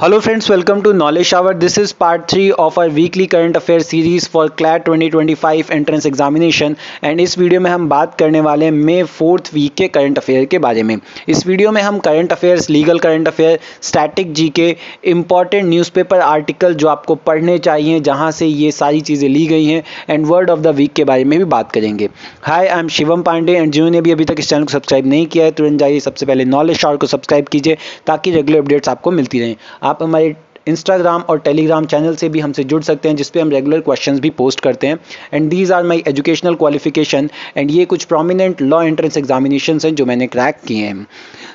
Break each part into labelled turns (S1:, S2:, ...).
S1: Hello friends, welcome to Knowledge Shower. This is part 3 of our weekly current affairs series for CLAT 2025 entrance examination and इस video में हम बात करने वाले हैं मई 4th वीक के करंट अफेयर के बारे में। इस वीडियो में हम current affairs, legal current affair, static GK, important newspaper article जो आपको पढ़ने चाहिए जहां से ये सारी चीज़ें ली गई हैं and word of the week के बारे में भी बात करेंगे। Hi, I am Shivam Pandey and जिन्होंने भी अभी तक इस चैनल को सब्सक्राइब नहीं किया है तुरंत जाइए सबसे पहले नॉलेज शावर को सब्सक्राइब कीजिए ताकि रेगुलर अपडेट्स आपको मिलती रहें। आप हमारे इंस्टाग्राम और टेलीग्राम चैनल से भी हमसे जुड़ सकते हैं जिस पे हम रेगुलर क्वेश्चंस भी पोस्ट करते हैं and these are my educational qualification and ये कुछ प्रोमिनेंट लॉ एंट्रेंस एग्जामिनेशंस हैं जो मैंने क्रैक किए हैं।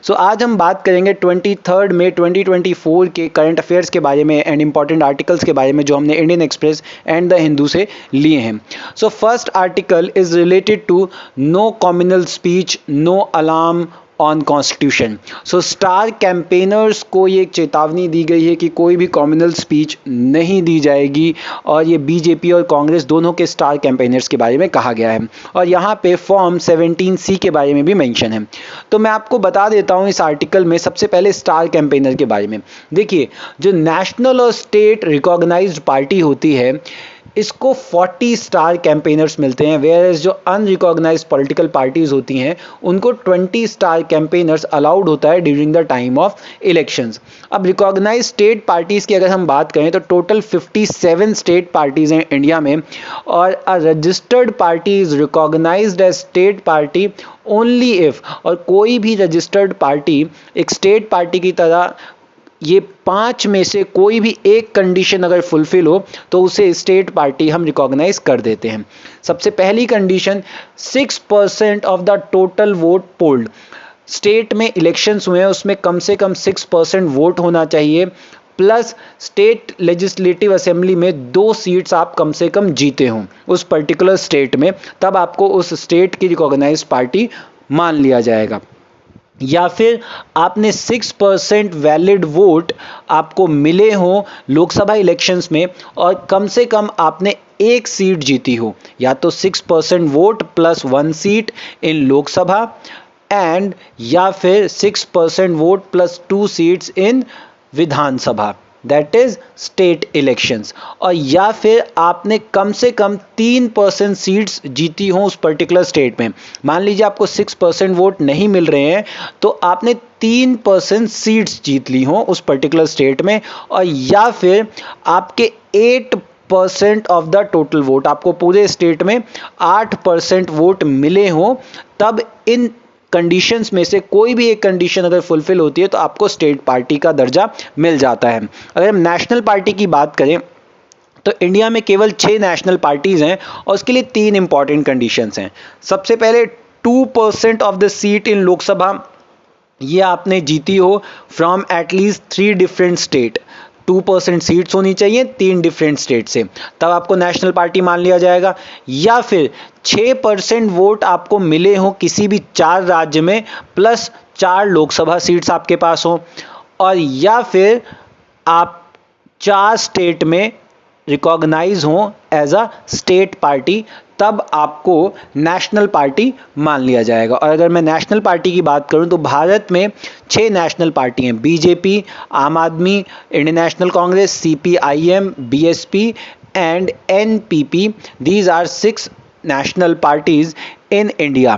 S1: सो आज हम बात करेंगे 23 मई 2024 के करंट अफेयर्स के बारे में एंड इंपॉर्टेंट आर्टिकल्स के बारे में जो हमने Indian Express and the Hindu से लिए हैं। So first article is related to no communal speech, no alarm on constitution. So star campaigners को ये चेतावनी दी गई है कि कोई भी कम्युनल स्पीच नहीं दी जाएगी और ये बीजेपी और कांग्रेस दोनों के स्टार कैंपेनर्स के बारे में कहा गया है और यहाँ पे फॉर्म 17C के बारे में भी मेंशन है। तो मैं आपको बता देता हूँ इस आर्टिकल में सबसे पहले स्टार कैंपेनर के बारे में। देखिए, जो नेशनल और स्टेट रिकॉग्नाइज्ड पार्टी होती है इसको 40 स्टार कैंपेनर्स मिलते हैं, वेयर जो अनरिकॉग्नाइज पॉलिटिकल पार्टीज होती हैं उनको 20 स्टार कैंपेनर्स अलाउड होता है during the time of elections. अब रिकॉग्नाइज स्टेट पार्टीज की अगर हम बात करें तो टोटल 57 स्टेट पार्टीज हैं इंडिया में और a registered party is recognised as state party only if, और कोई भी रजिस्टर्ड पार्टी एक स्टेट पार्टी की तरह ये 5 में से कोई भी एक कंडीशन अगर फुलफिल हो तो उसे स्टेट पार्टी हम रिकॉग्नाइज कर देते हैं। सबसे पहली condition 6% of the total vote polled. State में इलेक्शंस हुए हैं उसमें कम से कम 6% वोट होना चाहिए प्लस स्टेट लेजिस्लेटिव असेंबली में 2 सीट्स आप कम से कम जीते हों उस पर्टिकुलर स्टेट में, तब आपको उस स्टेट की रिकॉग्नाइज पार्टी मान लिया जाएगा। या फिर आपने 6% वैलिड वोट आपको मिले हों लोकसभा इलेक्शंस में और कम से कम आपने एक सीट जीती हो, या तो 6% vote plus 1 seat in Lok Sabha and या फिर 6% vote plus 2 seats in Vidhan Sabha, that is state elections, और या फिर आपने कम से कम 3% सीट्स जीती हो उस पर्टिकुलर स्टेट में। मान लीजिए आपको 6% वोट नहीं मिल रहे हैं तो आपने 3% सीट्स जीत ली हो उस पर्टिकुलर स्टेट में, और या फिर आपके 8% ऑफ द टोटल वोट, आपको पूरे स्टेट में 8% वोट मिले हो, तब इन कंडीशंस में से कोई भी एक कंडीशन अगर फुलफिल होती है तो आपको स्टेट पार्टी का दर्जा मिल जाता है। अगर हम नेशनल पार्टी की बात करें तो इंडिया में केवल 6 नेशनल पार्टीज हैं और उसके लिए 3 इंपॉर्टेंट कंडीशंस हैं। सबसे पहले 2% ऑफ द सीट इन लोकसभा ये आपने जीती हो from at least 3 different state. 2% seats होनी चाहिए 3 डिफरेंट स्टेट से, तब आपको नेशनल पार्टी मान लिया जाएगा। या फिर 6% वोट आपको मिले हो किसी भी 4 राज्य में प्लस 4 लोकसभा सीट्स आपके पास हो, और या फिर आप 4 स्टेट में रिकॉग्नाइज हो एज अ स्टेट पार्टी, तब आपको नेशनल पार्टी मान लिया जाएगा। और अगर मैं नेशनल पार्टी की बात करूं तो भारत में 6 नेशनल पार्टी हैं, BJP, Aam Aadmi, Indian National Congress, CPIM, BSP and NPP. These are 6 national parties in India.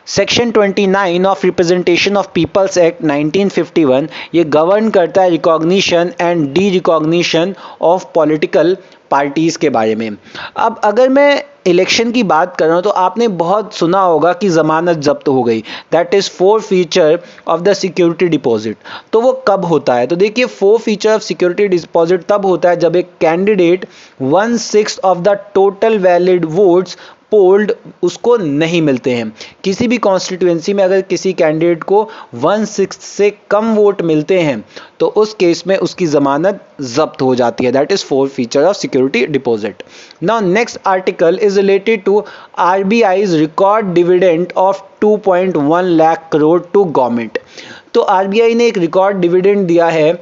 S1: Section 29 of Representation of Peoples Act 1951 ये गवर्न करता है recognition and D recognition of political parties के बारे में। अब अगर मैं इलेक्शन की बात कर रहा हूँ तो आपने बहुत सुना होगा कि जमानत जब्त हो गई, that is 4 feature of the security deposit. तो वो कब होता है? तो देखिए 4 फीचर ऑफ सिक्योरिटी डिपॉजिट तब होता है जब एक candidate 1/6 of the total valid votes polled उसको नहीं मिलते हैं। किसी भी कॉन्स्टिट्यूएंसी में अगर किसी कैंडिडेट को 1/6 से कम वोट मिलते हैं तो उस केस में उसकी जमानत जब्त हो जाती है, that is 4 feature of security deposit. Now next article is related to RBI's record dividend of 2.1 lakh crore to government. तो आरबीआई ने एक रिकॉर्ड डिविडेंड दिया है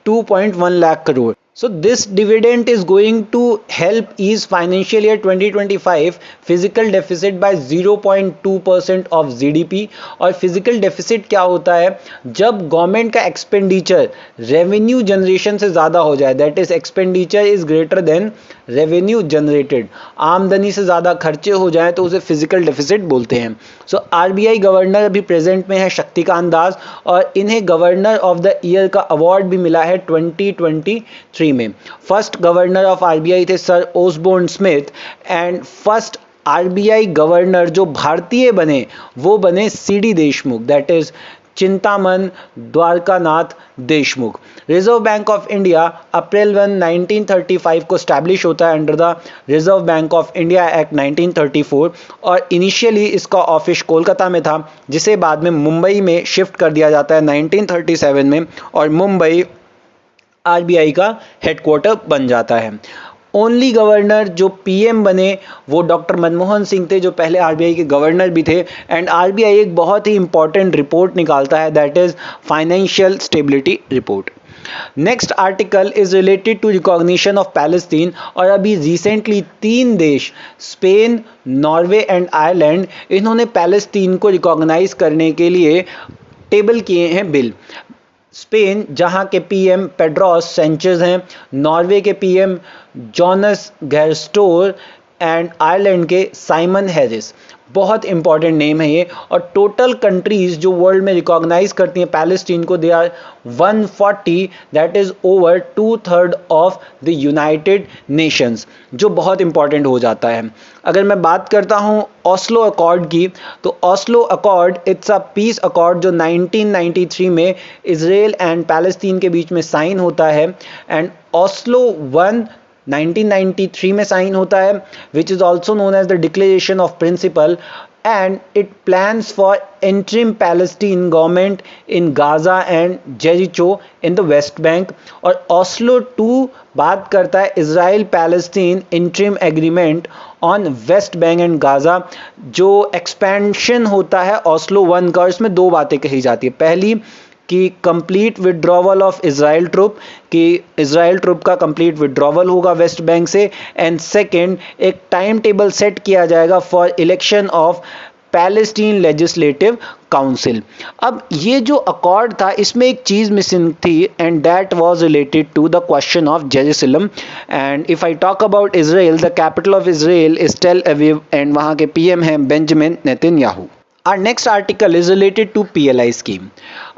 S1: 2.1 lakh crore. So this dividend is going to help ease financial year 2025 physical deficit by 0.2% of GDP। और physical deficit क्या होता है? जब गवर्नमेंट का एक्सपेंडिचर रेवेन्यू जनरेशन से ज़्यादा हो जाए, that is expenditure is greater than revenue generated, आमदनी से ज़्यादा खर्चे हो जाएं तो उसे फिजिकल डेफिसिट बोलते हैं। सो आरबीआई गवर्नर अभी प्रेजेंट में है शक्तिकांत दास, और इन्हें गवर्नर ऑफ द ईयर का अवार्ड भी मिला है 2023 में। फर्स्ट गवर्नर ऑफ आरबीआई थे sir Osborne Smith, and first RBI governor जो भारतीय बने वो बने CD Deshmukh, that is Chintaman Dwarkanath Deshmukh. Reserve bank of India April 1 1935 को स्टैब्लिश होता है under the reserve bank of India act 1934, और इनिशियली इसका ऑफिस कोलकाता में था, जिसे बाद में मुंबई में शिफ्ट कर दिया जाता है 1937 में, और मुंबई आरबीआई का हेडक्वार्टर बन जाता है। ओनली गवर्नर जो पीएम बने वो डॉक्टर मनमोहन सिंह थे, जो पहले आरबीआई के गवर्नर भी थे। एंड आरबीआई एक बहुत ही इंपॉर्टेंट रिपोर्ट निकालता है, that is financial stability report. Next article is related to recognition of Palestine, और अभी रिसेंटली 3 देश स्पेन, नॉर्वे एंड आयरलैंड, इन्होंने पैलेस्टीन को रिकॉग्नाइज करने के लिए टेबल किए हैं बिल। स्पेन जहां के पीएम पेड्रोस सैंचेज हैं, नॉर्वे के PM Jonas Gahr Store, and Ireland के साइमन हैरिस। बहुत इंपॉर्टेंट नेम है ये। और टोटल कंट्रीज जो वर्ल्ड में रिकॉग्नाइज करती हैं पैलेस्टीन को, they are 140, that is over 2/3 of the United Nations, जो बहुत इंपॉर्टेंट हो जाता है। अगर मैं बात करता हूँ ऑस्लो अकॉर्ड की, तो Oslo accord it's a peace accord जो 1993 में इजराइल एंड पैलेस्टीन के बीच में साइन होता है, एंड ऑस्लो 1 1993 में साइन होता है, which is also known as the declaration of principle, and it plans for interim Palestine government in Gaza and Jericho in the West Bank। और Oslo 2 बात करता है Israel Palestine interim agreement on West Bank and Gaza, जो expansion होता है Oslo 1 का। इसमें 2 बातें कही जाती है। पहली कि complete withdrawal of Israel troop, कि इजराइल ट्रुप का कंप्लीट विड्रॉवल होगा वेस्ट बैंक से, एंड सेकेंड एक टाइम टेबल सेट किया जाएगा for election of Palestine legislative council. अब ये जो अकॉर्ड था इसमें एक चीज़ मिसिंग थी, and that was related to the question of Jerusalem. And if I talk about Israel, the capital of Israel is Tel Aviv, and वहाँ के पीएम हैं Benjamin Netanyahu. Our next article is related to PLI scheme।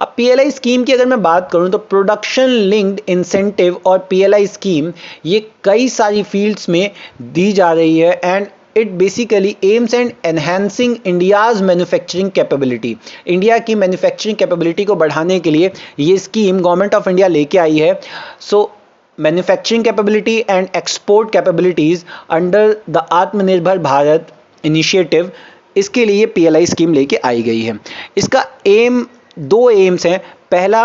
S1: अब PLI scheme की अगर मैं बात करूं तो प्रोडक्शन लिंक्ड इंसेंटिव और PLI scheme ये कई सारी फील्ड्स में दी जा रही है, and it basically AIIMS and enhancing India's manufacturing capability. India की मैन्युफैक्चरिंग कैपेबिलिटी को बढ़ाने के लिए ये स्कीम गवर्नमेंट ऑफ इंडिया लेके आई है। सो manufacturing capability and export capabilities under the आत्मनिर्भर भारत इनिशिएटिव, इसके लिए PLI स्कीम लेके आई गई है। इसका एम 2 एम्स हैं। पहला,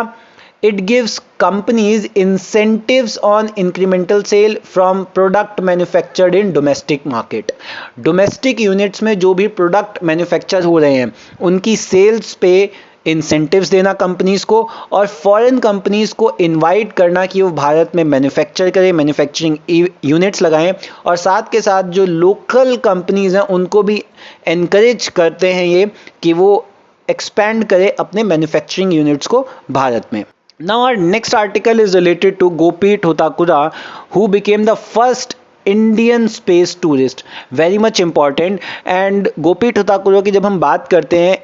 S1: it gives companies incentives on incremental sale from product manufactured in domestic market. Domestic units में जो भी प्रोडक्ट मैन्युफैक्चर हो रहे हैं उनकी सेल्स पे इंसेंटिव्स देना कंपनीज को, और फॉरेन कंपनीज को इनवाइट करना कि वो भारत में मैन्युफैक्चर करें, मैन्युफैक्चरिंग यूनिट्स लगाएं, और साथ के साथ जो लोकल कंपनीज हैं उनको भी एनकरेज करते हैं ये कि वो एक्सपैंड करें अपने मैन्युफैक्चरिंग यूनिट्स को भारत में। Now our next article is related to Gopi Thotakura, who became the first Indian space tourist, very much important। and Gopi Thotakura की जब हम बात करते हैं,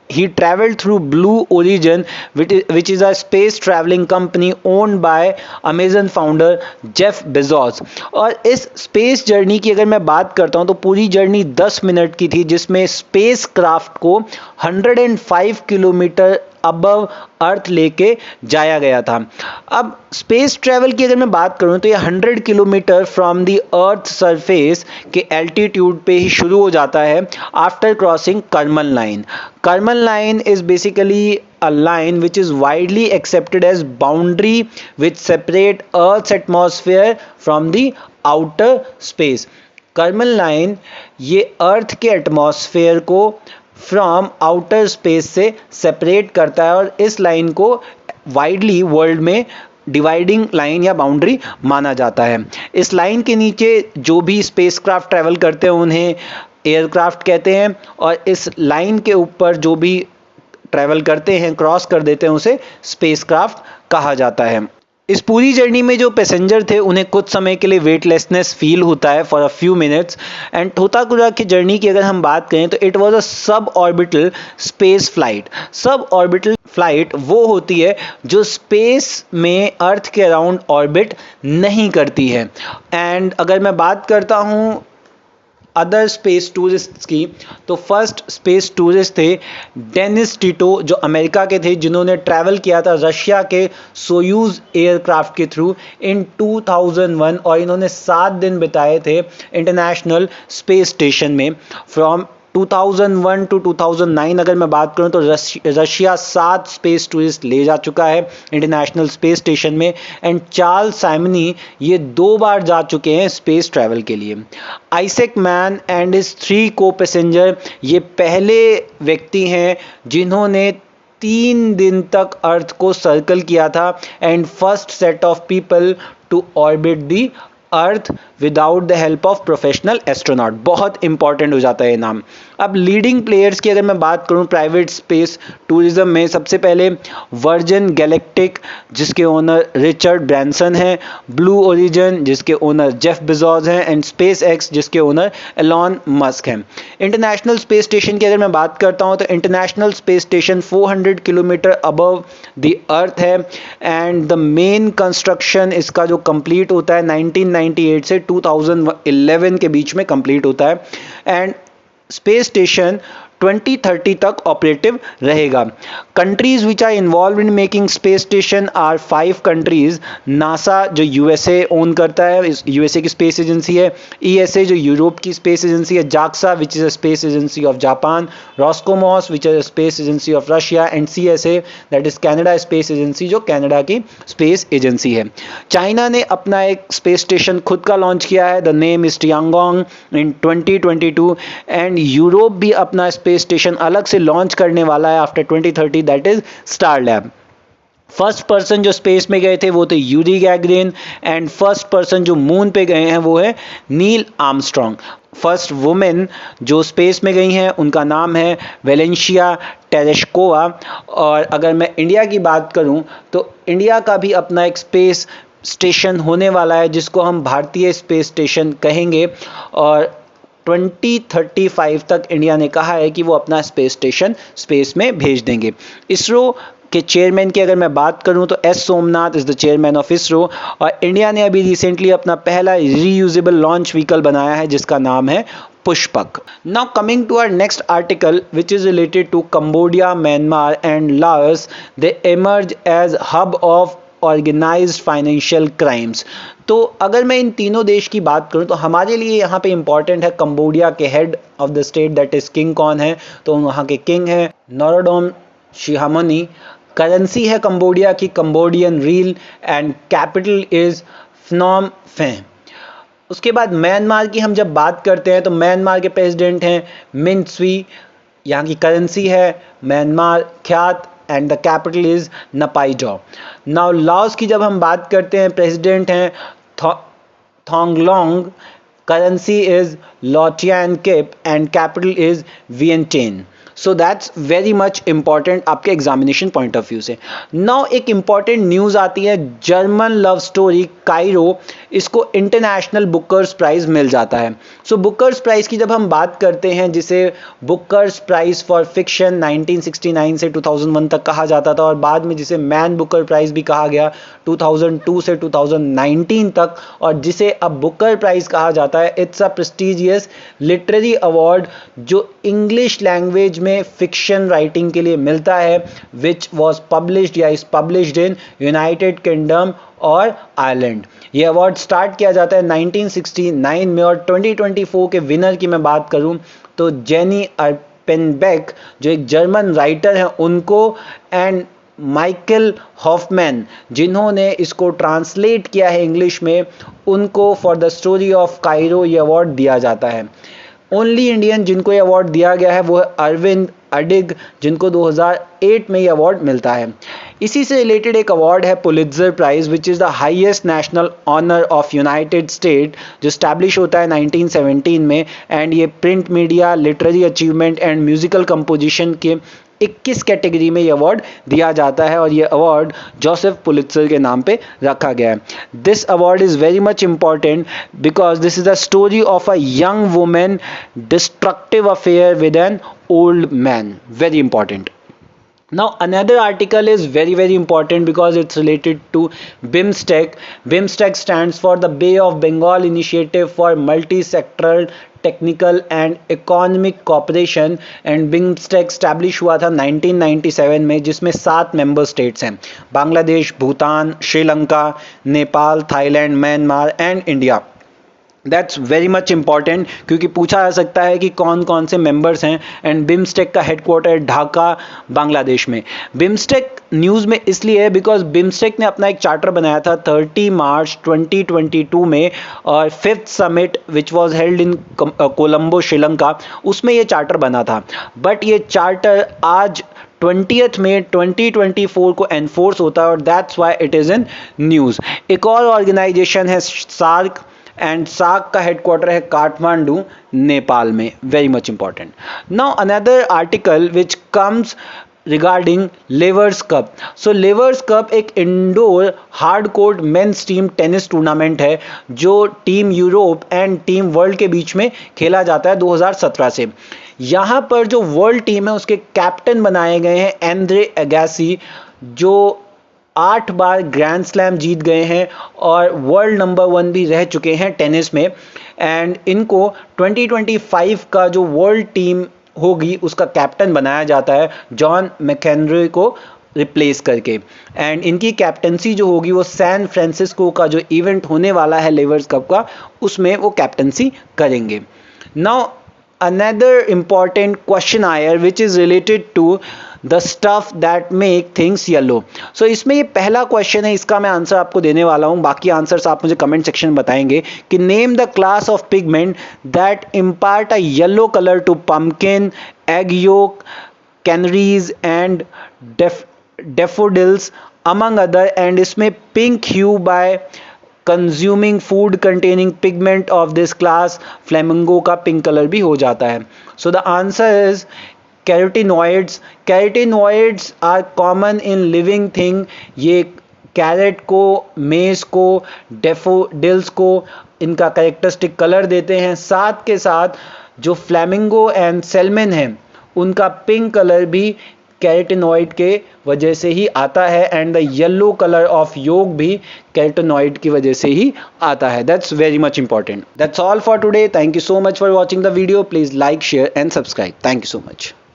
S1: he traveled through Blue Origin, which is a space traveling company owned by Amazon founder Jeff Bezos। और इस space journey की अगर मैं बात करता हूं तो पूरी जर्नी 10 मिनट की थी, जिसमें स्पेस क्राफ्ट को 105 किलोमीटर अबव अर्थ लेके जाया गया था। अब स्पेस ट्रैवल की अगर मैं बात करूं तो ये 100 kilometre from the earth surface के एल्टीट्यूड पे ही शुरू हो जाता है after crossing Karman line. Karman line is basically a line which is widely accepted as boundary which separate Earth's atmosphere from the outer space। Karman line ये अर्थ के एटमॉस्फेयर को फ्रॉम आउटर स्पेस से सेपरेट करता है, और इस लाइन को वाइडली वर्ल्ड में डिवाइडिंग लाइन या बाउंड्री माना जाता है। इस लाइन के नीचे जो भी स्पेसक्राफ्ट ट्रैवल करते हैं उन्हें एयरक्राफ्ट कहते हैं, और इस लाइन के ऊपर जो भी ट्रैवल करते हैं, क्रॉस कर देते हैं, उसे स्पेसक्राफ्ट कहा जाता है। इस पूरी जर्नी में जो पैसेंजर थे उन्हें कुछ समय के लिए वेटलेसनेस फील होता है for a few minutes. And Thotakura की जर्नी की अगर हम बात करें तो it was a sub orbital space flight. Sub orbital flight वो होती है जो स्पेस में अर्थ के अराउंड ऑर्बिट नहीं करती है। एंड अगर मैं बात करता हूँ अदर स्पेस टूरिस्ट्स की, तो फर्स्ट स्पेस टूरिस्ट थे डेनिस टिटो, जो अमेरिका के थे, जिन्होंने ट्रैवल किया था रशिया के सोयूज एयरक्राफ्ट के थ्रू इन 2001, और इन्होंने 7 दिन बिताए थे इंटरनेशनल स्पेस स्टेशन में। फ्रॉम 2001 टू 2009 अगर मैं बात करूं तो रशिया 7 स्पेस टूरिस्ट ले जा चुका है इंटरनेशनल स्पेस स्टेशन में। एंड चार्ल्स साइमनी ये 2 बार जा चुके हैं स्पेस ट्रैवल के लिए। आइजैक मैन एंड हिज 3 को पैसेंजर ये पहले व्यक्ति हैं जिन्होंने 3 दिन तक अर्थ को सर्कल किया था, and first set of people to orbit the earth without the help of professional astronaut. बहुत इंपॉर्टेंट हो जाता है ये नाम। अब लीडिंग प्लेयर्स की अगर मैं बात करूं प्राइवेट स्पेस टूरिज्म में, सबसे पहले वर्जिन गैलेक्टिक जिसके ओनर रिचर्ड ब्रैंसन हैं, ब्लू ओरिजिन जिसके ओनर जेफ बेजोस हैं, एंड स्पेस एक्स जिसके ओनर एलॉन मस्क हैं। इंटरनेशनल स्पेस स्टेशन की अगर मैं बात करता हूं तो international space station 400 kilometre above the earth है, एंड द मेन कंस्ट्रक्शन इसका जो कंप्लीट होता है 1998 से 2011 के बीच में कंप्लीट होता है। एंड स्पेस स्टेशन 2030 तक ऑपरेटिव रहेगा। Countries which are involve in making space station are 5 countries. NASA जो यूएसए ओन करता है, यूएसए की स्पेस एजेंसी है। ईएसए जो यूरोप की स्पेस एजेंसी है। JAXA which is a space agency of Japan. Roscosmos which is a space agency of Russia, and CSA that is Canada space agency जो Canada की space agency है। China ने अपना एक space station खुद का launch किया है, the name is Tiangong, in 2022। And Europe भी अपना स्पेस स्टेशन अलग से लॉन्च करने वाला है after 2030, that is Starlab. First person जो स्पेस में गए थे वो थे Yuri Gagarin, and first person जो मून पे गए हैं वो है नील आर्मस्ट्रॉन्ग। फर्स्ट वुमेन जो स्पेस में गई हैं उनका नाम है वेलेंशिया टेरेश्कोवा। और अगर मैं इंडिया की बात करूं तो इंडिया का भी अपना एक स्पेस स्टेशन होने वाला है जिसको हम भारतीय स्पेस स्टेशन कहेंगे, और 2035 तक इंडिया ने कहा है कि वो अपना स्पेस स्टेशन स्पेस में भेज देंगे। इसरो के चेयरमैन की अगर मैं बात करूं तो S Somnath is the chairman of ISRO, और इंडिया ने अभी रिसेंटली अपना पहला रीयूजेबल लॉन्च व्हीकल बनाया है जिसका नाम है Pushpak. Now coming to our next article which is related to Cambodia, Myanmar and Laos, they emerge as hub of organised financial crimes. तो अगर मैं इन तीनों देश की बात करूं तो हमारे लिए यहाँ पे इंपॉर्टेंट है कंबोडिया के head of the state that is king कौन है, तो वहाँ के किंग है नोरोडोम शिहामनी। करेंसी है कंबोडिया की Cambodian riel, and capital is Phnom Penh. उसके बाद म्यांमार की हम जब बात करते हैं तो म्यांमार के प्रेसिडेंट हैं मिंट स्वी, यहाँ की करेंसी है Myanmar kyat, and the capital is Naypyidaw. Now Laos की जब हम बात करते हैं प्रेसिडेंट हैं Thongloun, currency is Laotian kip, and capital is Vientiane. So that's very much important आपके एग्जामिनेशन पॉइंट ऑफ व्यू से। नाउ एक इंपॉर्टेंट न्यूज़ आती है, जर्मन लव स्टोरी कायरो, इसको इंटरनेशनल बुकर्स प्राइज मिल जाता है। सो बुकर्स प्राइज की जब हम बात करते हैं, जिसे बुकर्स प्राइज फॉर फिक्शन 1969 से 2001 तक कहा जाता था, और बाद में जिसे मैन बुकर प्राइज भी कहा गया 2002 से 2019 तक, और जिसे अब बुकर प्राइज कहा जाता है। It's a prestigious literary award जो इंग्लिश लैंग्वेज में फिक्शन राइटिंग के लिए मिलता है, विच वॉज पब्लिश्ड या is published in United kingdom और आयरलैंड। ये अवार्ड स्टार्ट किया जाता है 1969 में, और 2024 के विनर की मैं बात करूं तो जेनी अर्पेनबेक जो एक जर्मन राइटर हैं उनको, एंड माइकल हॉफमैन जिन्होंने इसको ट्रांसलेट किया है इंग्लिश में, उनको for the story of Cairo ये अवार्ड दिया जाता है। ओनली इंडियन जिनको ये अवार्ड दिया गया है वो है अरविंद अडिग, जिनको 2008 में ये अवार्ड मिलता है। इसी से रिलेटेड एक अवार्ड है Pulitzer Prize, which is the highest national honour of United State, जो स्टैब्लिश होता है 1917 में। एंड ये print media, literary achievement and musical composition के 21 कैटेगरी में ये अवार्ड दिया जाता है, और ये अवार्ड जोसेफ पुलित्जर के नाम पे रखा गया है। This award is very much important because this is the story of a young women destructive affair with an old man, very important. Now another article is very important because it's related to BIMSTEC. BIMSTEC stands for the Bay of Bengal Initiative for Multi-Sectoral technical and economic cooperation, and BIMSTEC establish हुआ था 1997 में, जिसमें 7 member states हैं: Bangladesh, Bhutan, Sri Lanka, Nepal, Thailand, Myanmar and India. That's very much important क्योंकि पूछा जा सकता है कि कौन कौन से मेंबर्स हैं। एंड बिम्स्टेक का हेडक्वार्टर ढाका, बांग्लादेश में। बिम्स्टेक न्यूज़ में इसलिए है बिकॉज बिम्स्टेक ने अपना एक चार्टर बनाया था 30 मार्च 2022 में, और 5th summit which was held in Colombo, Sri Lanka, उसमें ये चार्टर बना था। बट ये चार्टर आज 20th मई 2024 को एनफोर्स होता है, और that's why it is in news. एक और ऑर्गेनाइजेशन है सार्क, एंड सार्क का हेडक्वार्टर है काठमांडू, नेपाल में। Very much important. Now another article which comes regarding Laver's cup. So Laver's cup एक indoor hard court men's team tennis tournament है जो team Europe and team world के बीच में खेला जाता है 2017 से। यहाँ पर जो वर्ल्ड टीम है उसके कैप्टन बनाए गए हैं एंड्रे अगासी, जो 8 बार ग्रैंड स्लैम जीत गए हैं और वर्ल्ड नंबर 1 भी रह चुके हैं टेनिस में। एंड इनको 2025 का जो वर्ल्ड टीम होगी उसका कैप्टन बनाया जाता है जॉन मैकेंड्रे को रिप्लेस करके। एंड इनकी कैप्टनसी जो होगी वो सैन फ्रांसिस्को का जो इवेंट होने वाला है लेवर्स कप का, उसमें वो कैप्टनसी करेंगे। Now another important question here which is related to the stuff that make things yellow. So इसमें ये पहला क्वेश्चन है, इसका मैं आंसर आपको देने वाला हूँ, बाकी आंसर्स आप मुझे कमेंट सेक्शन में बताएंगे कि name the class of pigment that impart a yellow colour to pumpkin, egg yolk, canaries and daffodils among other. And इसमें pink hue by consuming food containing pigment of this class, flamingo का pink colour भी हो जाता है। So the answer is carotenoids. Carotenoids are common in living thing. ये carrot को, maize को, daffodils को इनका कैरेक्टरिस्टिक कलर देते हैं। साथ के साथ जो फ्लेमिंगो एंड सेलमन हैं उनका पिंक कलर भी कैरोटिनॉइड के वजह से ही आता है, and the yellow colour of योग भी कैरोटिनॉइड की वजह से ही आता है। That's very much important. That's all for today. Thank you so much for watching the video. Please like, share and subscribe. Thank you so much.